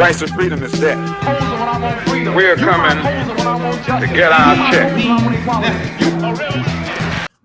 Rights to freedom is dead. We're coming to get our check.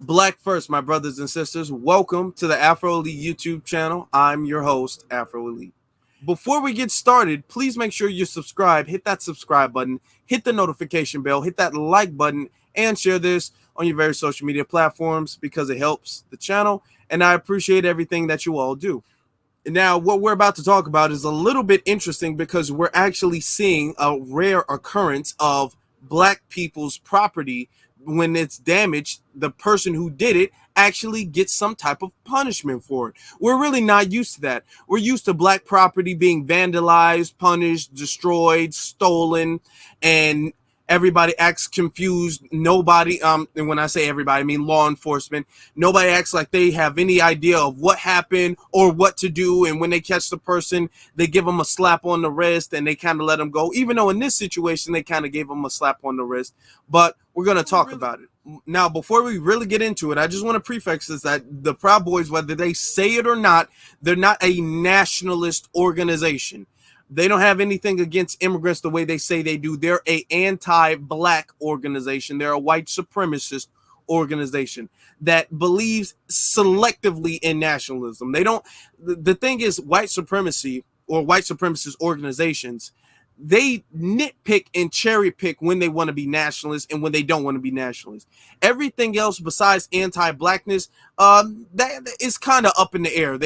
Black first, my brothers and sisters. Welcome to the Afro Elite YouTube channel. I'm your host, Afro Elite. Before we get started, please make sure you subscribe. Hit that subscribe button. Hit the notification bell. Hit that like button. And share this on your various social media platforms because it helps the channel. And I appreciate everything that you all do. Now, what we're about to talk about is a little bit interesting because we're actually seeing a rare occurrence of Black people's property. When it's damaged, the person who did it actually gets some type of punishment for it. We're really not used to that. We're used to Black property being vandalized, punished, destroyed, stolen, and everybody acts confused. Nobody, and when I say everybody, I mean law enforcement. Nobody acts like they have any idea of what happened or what to do. And when they catch the person, they give them a slap on the wrist and they kind of let them go. Even though in this situation, they kind of gave them a slap on the wrist. But we're going to talk about it. Now, before we really get into it, I just want to prefix this that the Proud Boys, whether they say it or not, they're not a nationalist organization. They don't have anything against immigrants the way they say they do. They're an anti-Black organization. They're a white supremacist organization that believes selectively in nationalism. They don't. The thing is, white supremacy or white supremacist organizations, they nitpick and cherry pick when they want to be nationalists and when they don't want to be nationalists. Everything else besides anti-Blackness, that is kind of up in the air.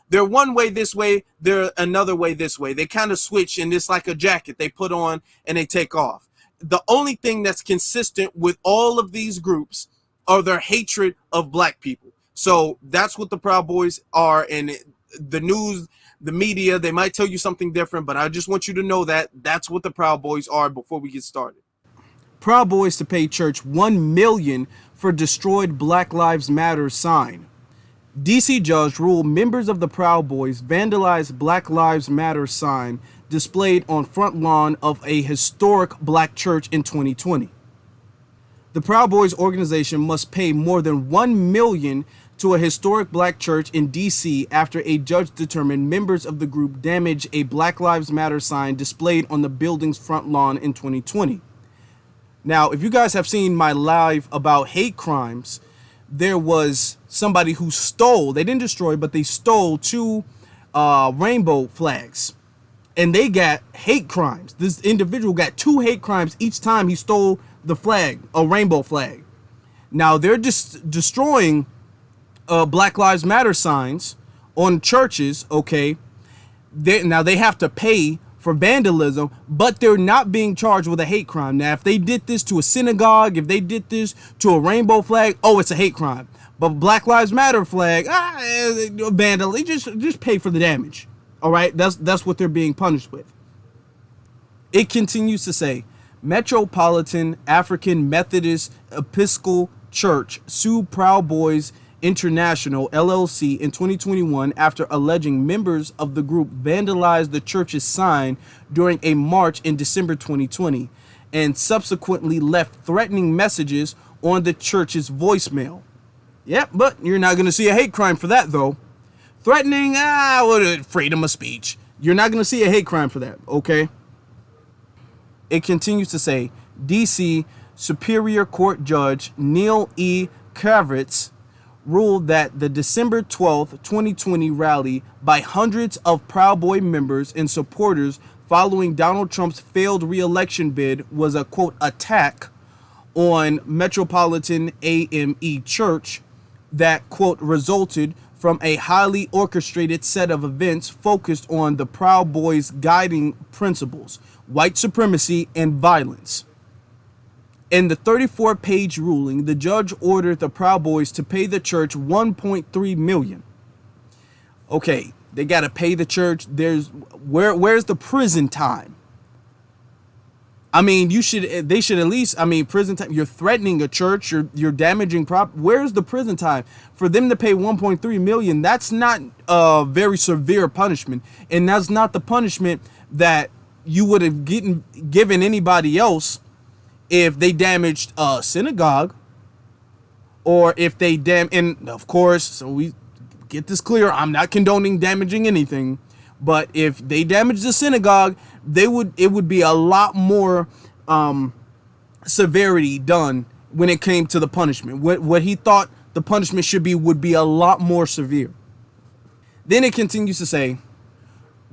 They're one way this way, they're another way this way. They kind of switch, and it's like a jacket they put on and they take off. The only thing that's consistent with all of these groups are their hatred of Black people. So that's what the Proud Boys are. And the news, the media, they might tell you something different, but I just want you to know that that's what the Proud Boys are before we get started. Proud Boys to pay church $1 million for destroyed Black Lives Matter sign. DC judge ruled members of the Proud Boys vandalized Black Lives Matter sign displayed on front lawn of a historic Black church in 2020. The Proud Boys organization must pay more than $1 million to a historic Black church in DC after a judge determined members of the group damaged a Black Lives Matter sign displayed on the building's front lawn in 2020. Now, if you guys have seen my live about hate crimes, there was somebody who stole, they didn't destroy, but they stole two rainbow flags. And they got hate crimes. This individual got 2 hate crimes each time he stole the flag, a rainbow flag. Now they're just destroying Black Lives Matter signs on churches, okay? Now they have to pay for vandalism, but they're not being charged with a hate crime. Now, if they did this to a synagogue, if they did this to a rainbow flag, oh, it's a hate crime. But Black Lives Matter flag, vandalism, just pay for the damage. All right, that's what they're being punished with. It continues to say, Metropolitan African Methodist Episcopal Church sued Proud Boys International LLC in 2021 after alleging members of the group vandalized the church's sign during a march in December 2020 and subsequently left threatening messages on the church's voicemail. Yep, but you're not going to see a hate crime for that, though. Threatening, freedom of speech. You're not going to see a hate crime for that, okay? It continues to say, DC Superior Court Judge Neil E. Kravitz ruled that the December 12th, 2020 rally by hundreds of Proud Boy members and supporters following Donald Trump's failed re-election bid was a, quote, attack on Metropolitan AME Church that, quote, resulted from a highly orchestrated set of events focused on the Proud Boys' guiding principles, white supremacy and violence. In the 34-page ruling, the judge ordered the Proud Boys to pay the church $1.3 million. Okay, they got to pay the church. Where's the prison time? I mean, they should at least, prison time. You're threatening a church, you're damaging property. Where's the prison time? For them to pay $1.3 million, that's not a very severe punishment. And that's not the punishment that you would have given anybody else if they damaged a synagogue, or if they and of course, so we get this clear, I'm not condoning damaging anything, But if they damaged the synagogue, it would be a lot more severity done when it came to the punishment. What he thought the punishment should be would be a lot more severe. Then it continues to say,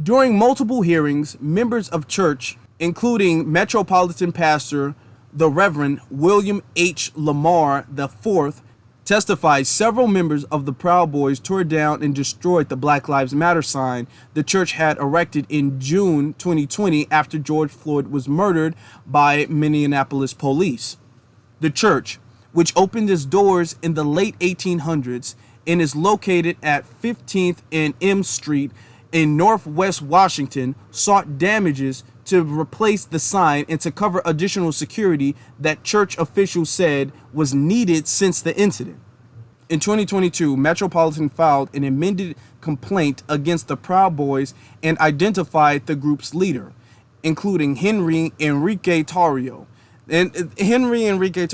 during multiple hearings, members of church, including Metropolitan Pastor the Reverend William H. Lamar IV, testified several members of the Proud Boys tore down and destroyed the Black Lives Matter sign the church had erected in June 2020 after George Floyd was murdered by Minneapolis police. The church, which opened its doors in the late 1800s and is located at 15th and M Street in Northwest Washington, sought damages to replace the sign and to cover additional security that church officials said was needed since the incident. In 2022, Metropolitan filed an amended complaint against the Proud Boys and identified the group's leader, including Henry Enrique Tarrio. And Henry Enrique,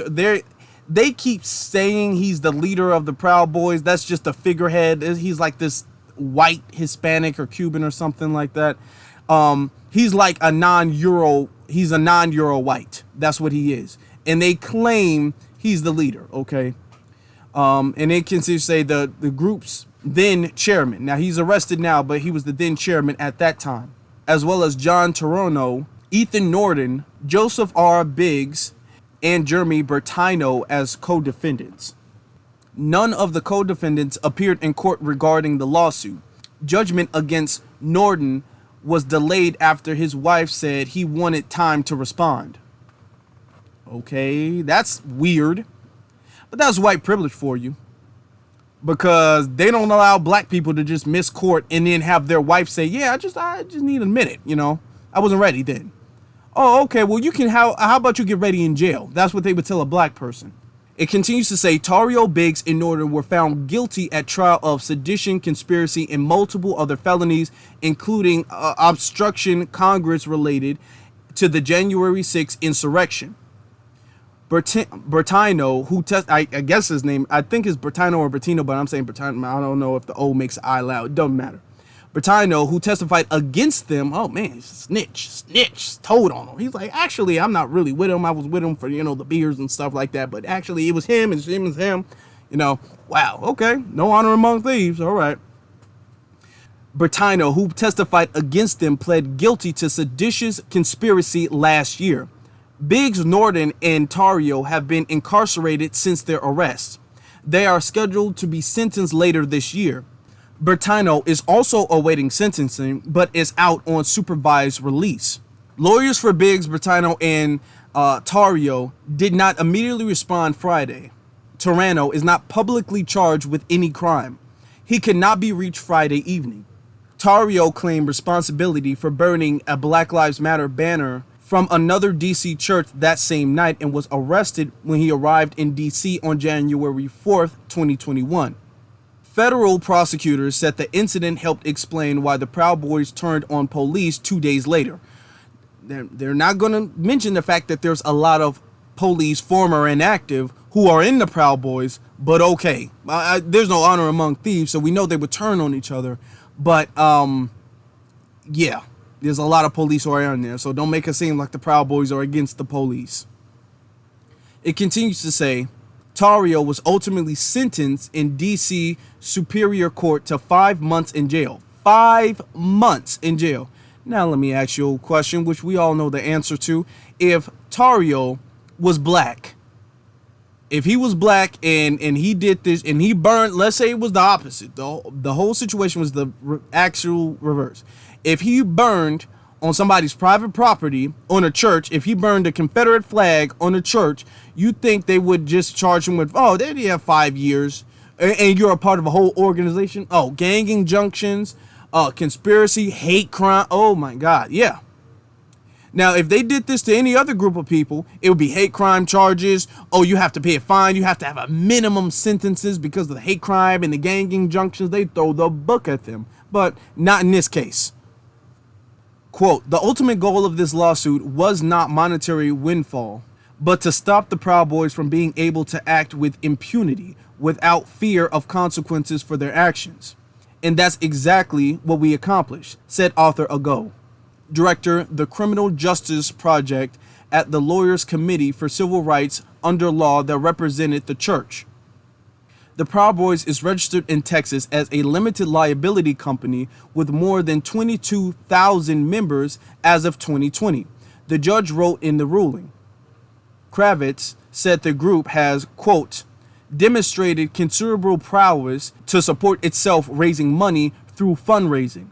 they keep saying he's the leader of the Proud Boys. That's just a figurehead. He's like this white Hispanic or Cuban or something like that. He's like a non-Euro. He's a non-Euro white. That's what he is. And they claim he's the leader. Okay. And they can say the group's then chairman. Now he's arrested now, but he was the then chairman at that time, as well as John Torono, Ethan Norton, Joseph R. Biggs, and Jeremy Bertino as co-defendants. None of the co-defendants appeared in court regarding the lawsuit. Judgment against Norton was delayed after his wife said he wanted time to respond. Okay, that's weird. But that's white privilege for you. Because they don't allow black people to just miss court and then have their wife say, yeah, I just need a minute, I wasn't ready then. Oh, okay, well, how about you get ready in jail? That's what they would tell a black person. It continues to say Tarrio, Biggs, and Norton were found guilty at trial of sedition, conspiracy, and multiple other felonies, including obstruction Congress related to the January 6th insurrection. Bertino, who I guess his name, I think is Bertino or Bertino, but I'm saying Bertino. I don't know if the O makes I loud. It doesn't matter. Bertino, who testified against them, oh man, he's a snitch, told on him. He's like, actually, I'm not really with him. I was with him for, the beers and stuff like that. But actually, it was him and him. Wow, okay. No honor among thieves. All right. Bertino, who testified against them, pled guilty to seditious conspiracy last year. Biggs, Norton, and Tarrio have been incarcerated since their arrest. They are scheduled to be sentenced later this year. Bertino is also awaiting sentencing, but is out on supervised release. Lawyers for Biggs, Bertino, and Tarrio did not immediately respond Friday. Tarano is not publicly charged with any crime. He could not be reached Friday evening. Tarrio claimed responsibility for burning a Black Lives Matter banner from another D.C. church that same night and was arrested when he arrived in D.C. on January 4th, 2021. Federal prosecutors said the incident helped explain why the Proud Boys turned on police 2 days later. They're not going to mention the fact that there's a lot of police, former and active, who are in the Proud Boys, but okay. There's no honor among thieves, so we know they would turn on each other. But, yeah, there's a lot of police who are in there, so don't make it seem like the Proud Boys are against the police. It continues to say, Tarrio was ultimately sentenced in D.C. Superior Court to 5 months in jail. 5 months in jail. Now let me ask you a question, which we all know the answer to. If Tarrio was black, if he was black and he did this and he burned, let's say it was the opposite. The whole situation was the actual reverse. If he burned on somebody's private property, on a church, if he burned a Confederate flag on a church, you think they would just charge him with, oh, they have 5 years, and you're a part of a whole organization? Oh, gang injunctions, conspiracy, hate crime. Oh my God, yeah. Now, if they did this to any other group of people, it would be hate crime charges. Oh, you have to pay a fine. You have to have a minimum sentences because of the hate crime and the gang injunctions. They throw the book at them, but not in this case. Quote, the ultimate goal of this lawsuit was not monetary windfall, but to stop the Proud Boys from being able to act with impunity without fear of consequences for their actions. And that's exactly what we accomplished, said Arthur Ago, director, the Criminal Justice Project at the Lawyers Committee for Civil Rights under law that represented the church. The Proud Boys is registered in Texas as a limited liability company with more than 22,000 members as of 2020. The judge wrote in the ruling. Kravitz said the group has, quote, demonstrated considerable prowess to support itself raising money through fundraising.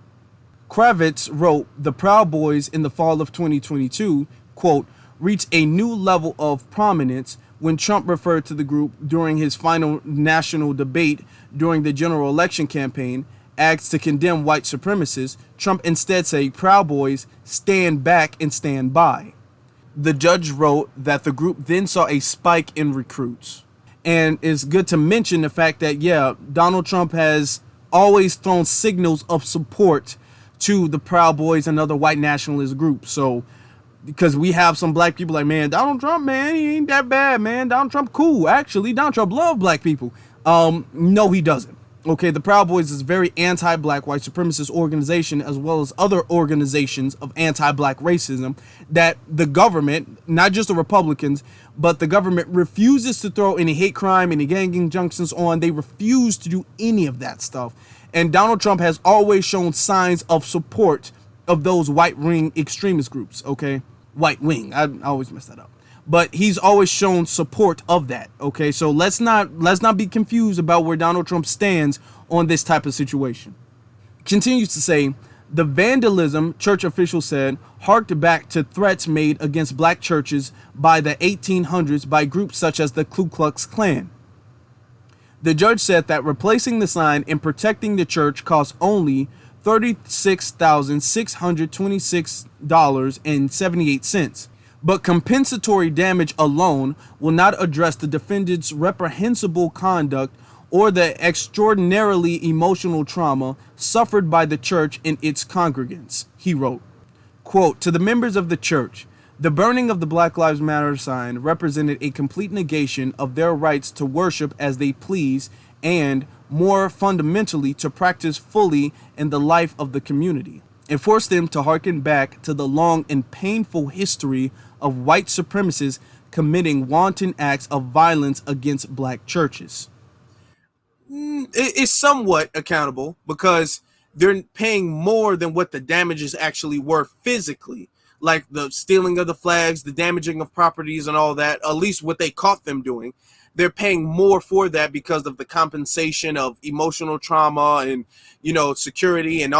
Kravitz wrote the Proud Boys in the fall of 2022, quote, reached a new level of prominence when Trump referred to the group during his final national debate during the general election campaign. Asked to condemn white supremacists, Trump instead said, Proud Boys, stand back and stand by. The judge wrote that the group then saw a spike in recruits. And it's good to mention the fact that, yeah, Donald Trump has always thrown signals of support to the Proud Boys and other white nationalist groups. So, because we have some black people like, man, Donald Trump, man, he ain't that bad, man. Donald Trump, cool. Actually, Donald Trump love black people. No, he doesn't. Okay, the Proud Boys is a very anti-black white supremacist organization, as well as other organizations of anti-black racism that the government, not just the Republicans, but the government refuses to throw any hate crime, any gang injunctions on. They refuse to do any of that stuff. And Donald Trump has always shown signs of support of those white wing extremist groups, okay? White wing, I always mess that up. But he's always shown support of that, okay? So let's not be confused about where Donald Trump stands on this type of situation. Continues to say, the vandalism, church officials said, harked back to threats made against black churches by the 1800s by groups such as the Ku Klux Klan. The judge said that replacing the sign and protecting the church cost only $36,626.78. But compensatory damage alone will not address the defendant's reprehensible conduct or the extraordinarily emotional trauma suffered by the church and its congregants, he wrote. Quote, to the members of the church, the burning of the Black Lives Matter sign represented a complete negation of their rights to worship as they please and, more fundamentally, to practice fully in the life of the community, and forced them to hearken back to the long and painful history of white supremacists committing wanton acts of violence against black churches. It's somewhat accountable because they're paying more than what the damages actually were physically, like the stealing of the flags, the damaging of properties and all that, at least what they caught them doing. They're paying more for that because of the compensation of emotional trauma and, security and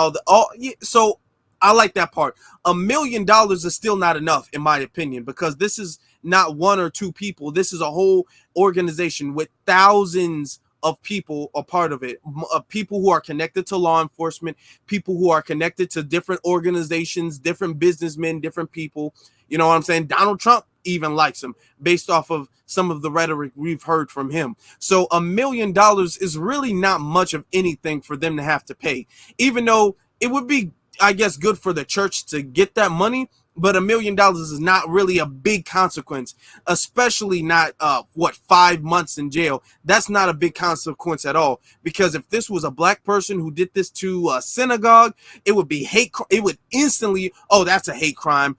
so I like that part. $1 million is still not enough, in my opinion, because this is not one or two people. This is a whole organization with thousands of people a part of it, people who are connected to law enforcement, people who are connected to different organizations, different businessmen, different people. You know what I'm saying? Donald Trump even likes him based off of some of the rhetoric we've heard from him. So $1 million is really not much of anything for them to have to pay, even though it would be, I guess, good for the church to get that money. But $1 million is not really a big consequence, especially not 5 months in jail. That's not a big consequence at all, because if this was a black person who did this to a synagogue, it would be hate. It would instantly, oh, that's a hate crime.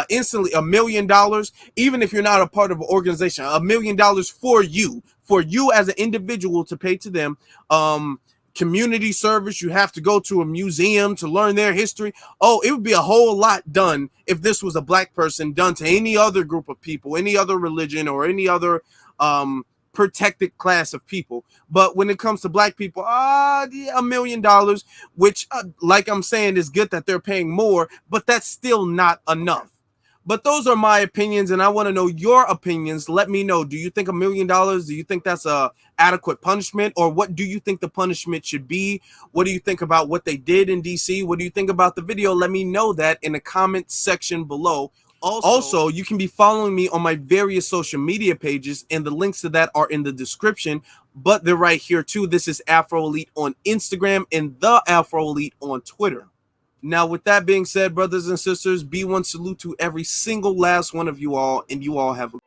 Instantly $1 million, even if you're not a part of an organization, $1 million for you as an individual to pay to them. Community service, you have to go to a museum to learn their history. Oh, it would be a whole lot done if this was a black person done to any other group of people, any other religion, or any other protected class of people. But when it comes to black people, $1 million, which like I'm saying, is good that they're paying more, but that's still not enough. But those are my opinions, and I want to know your opinions. Let me know. Do you think $1 million? Do you think that's a adequate punishment, or what do you think the punishment should be? What do you think about what they did in DC? What do you think about the video? Let me know that in the comment section below. Also, you can be following me on my various social media pages, and the links to that are in the description, but they're right here too. This is Afro Elite on Instagram and the Afro Elite on Twitter. Now, with that being said, brothers and sisters, be one salute to every single last one of you all, and you all have a